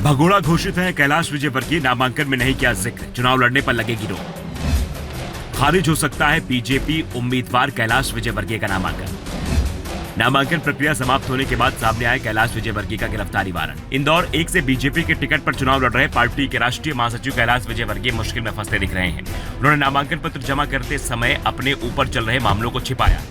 भगोड़ा घोषित है, कैलाश विजयवर्गीय नामांकन में नहीं किया जिक्र, चुनाव लड़ने पर लगेगी रोक। खारिज हो सकता है बीजेपी उम्मीदवार कैलाश विजयवर्गीय का नामांकन। नामांकन प्रक्रिया समाप्त होने के बाद सामने आया कैलाश विजयवर्गीय का गिरफ्तारी वारंट। इंदौर 1 से बीजेपी के टिकट पर चुनाव लड़ रहे पार्टी के राष्ट्रीय महासचिव कैलाश विजयवर्गीय मुश्किल में फंसते दिख रहे हैं। उन्होंने नामांकन पत्र जमा करते समय अपने ऊपर चल रहे मामलों को छिपाया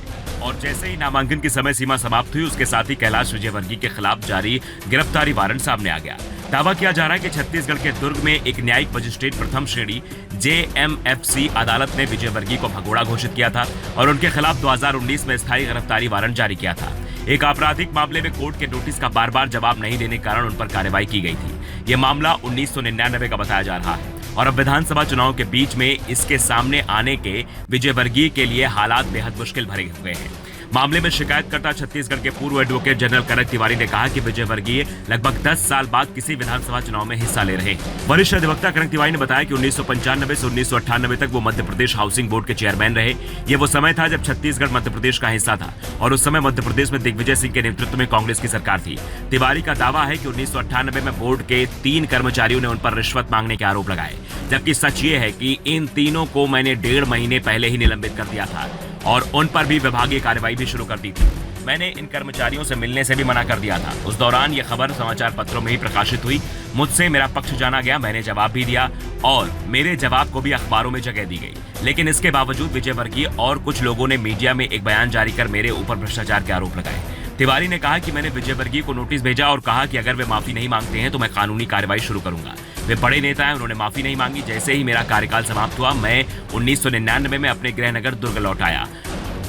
और जैसे ही नामांकन की समय सीमा समाप्त हुई, उसके साथ ही कैलाश विजयवर्गीय के खिलाफ जारी गिरफ्तारी वारंट सामने आ गया। दावा किया जा रहा है कि छत्तीसगढ़ के दुर्ग में एक न्यायिक मजिस्ट्रेट प्रथम श्रेणी JMFC अदालत ने विजयवर्गीय को भगोड़ा घोषित किया था और उनके खिलाफ 2019 में स्थायी गिरफ्तारी वारंट जारी किया था। एक आपराधिक मामले में कोर्ट के नोटिस का बार बार जवाब नहीं देने के कारण उन पर कार्रवाई की गई थी। यह मामला 1999 का बताया जा रहा है और अब विधानसभा चुनाव के बीच में इसके सामने आने के विजयवर्गीय के लिए हालात बेहद मुश्किल भरे हुए हैं। मामले में शिकायतकर्ता छत्तीसगढ़ के पूर्व एडवोकेट जनरल कनक तिवारी ने कहा कि विजयवर्गीय लगभग 10 साल बाद किसी विधानसभा चुनाव में हिस्सा ले रहे हैं। वरिष्ठ अधिवक्ता कनक तिवारी ने बताया कि 1995 से 1998 तक वो मध्य प्रदेश हाउसिंग बोर्ड के चेयरमैन रहे। ये वो समय था जब छत्तीसगढ़ मध्य प्रदेश का हिस्सा था और उस समय मध्य प्रदेश में दिग्विजय सिंह के नेतृत्व में कांग्रेस की सरकार थी। तिवारी का दावा है कि 1998 में बोर्ड के 3 कर्मचारियों ने उन पर रिश्वत मांगने के आरोप लगाए, जबकि सच ये है कि इन तीनों को मैंने 1.5 महीने पहले ही निलंबित कर दिया था और उन पर भी विभागीय कार्रवाई भी शुरू कर दी थी। मैंने इन कर्मचारियों से मिलने से भी मना कर दिया था। उस दौरान यह खबर समाचार पत्रों में ही प्रकाशित हुई। मुझसे मेरा पक्ष जाना गया, मैंने जवाब भी दिया और मेरे जवाब को भी अखबारों में जगह दी गई। लेकिन इसके बावजूद विजयवर्गीय और कुछ लोगों ने मीडिया में एक बयान जारी कर मेरे ऊपर भ्रष्टाचार के आरोप लगाए। तिवारी ने कहा कि मैंने विजयवर्गीय को नोटिस भेजा और कहा कि अगर वे माफी नहीं मांगते हैं तो मैं कानूनी कार्रवाई शुरू करूंगा। वे बड़े नेता हैं, उन्होंने माफी नहीं मांगी। जैसे ही मेरा कार्यकाल समाप्त हुआ, मैं 1999 में अपने गृहनगर दुर्ग लौट आया,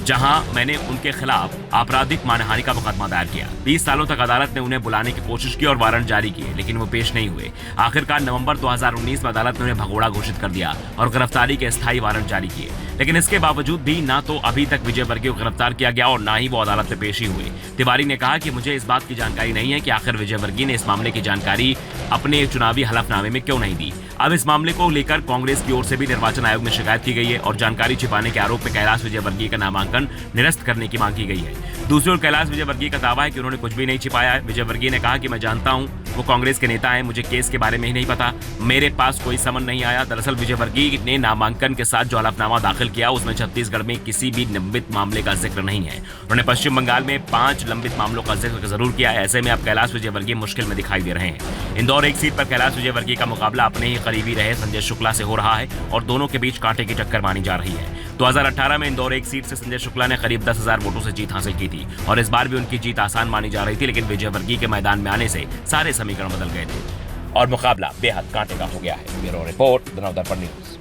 जहां मैंने उनके खिलाफ आपराधिक मानहानि का मुकदमा दायर किया। 20 सालों तक अदालत ने उन्हें बुलाने की कोशिश की और वारंट जारी किए, लेकिन वो पेश नहीं हुए। आखिरकार नवंबर 2019 में अदालत ने उन्हें भगोड़ा घोषित कर दिया और गिरफ्तारी के स्थायी वारंट जारी किए। लेकिन इसके बावजूद भी ना तो अभी तक विजयवर्गीय को गिरफ्तार किया गया और ना ही वो अदालत में पेश ही हुए। तिवारी ने कहा कि मुझे इस बात की जानकारी नहीं है कि आखिर विजयवर्गीय ने इस मामले की जानकारी अपने चुनावी हलफनामे में क्यों नहीं दी। अब इस मामले को लेकर कांग्रेस की ओर से भी निर्वाचन आयोग में शिकायत की गई है और जानकारी छिपाने के आरोप में कैलाश विजयवर्गीय का नामांकन निरस्त करने की मांग की गई है। दूसरी ओर कैलाश विजयवर्गीय का दावा है कि उन्होंने कुछ भी नहीं छिपाया है। विजयवर्गीय ने कहा कि मैं जानता हूं वो कांग्रेस के नेता हैं, मुझे केस के बारे में ही नहीं पता, मेरे पास कोई समन नहीं आया। दरअसल विजयवर्गीय ने नामांकन के साथ जो हलफनामा दाखिल किया उसमें छत्तीसगढ़ में किसी भी लंबित मामले का जिक्र नहीं है। उन्होंने पश्चिम बंगाल में 5 लंबित मामलों का जिक्र जरूर किया है। ऐसे में अब कैलाश विजयवर्गीय मुश्किल में दिखाई दे रहे हैं। इंदौर 1 सीट पर कैलाश विजयवर्गीय का मुकाबला अपने ही करीबी रहे संजय शुक्ला से हो रहा है और दोनों के बीच कांटे की टक्कर मानी जा रही है। 2018 में इंदौर 1 सीट से संजय शुक्ला ने करीब 10,000 वोटों से जीत हासिल की थी और इस बार भी उनकी जीत आसान मानी जा रही थी, लेकिन विजयवर्गीय के मैदान में आने से सारे समीकरण बदल गए थे और मुकाबला बेहद कांटे का हो गया है। Bureau report, the Navdarpan news.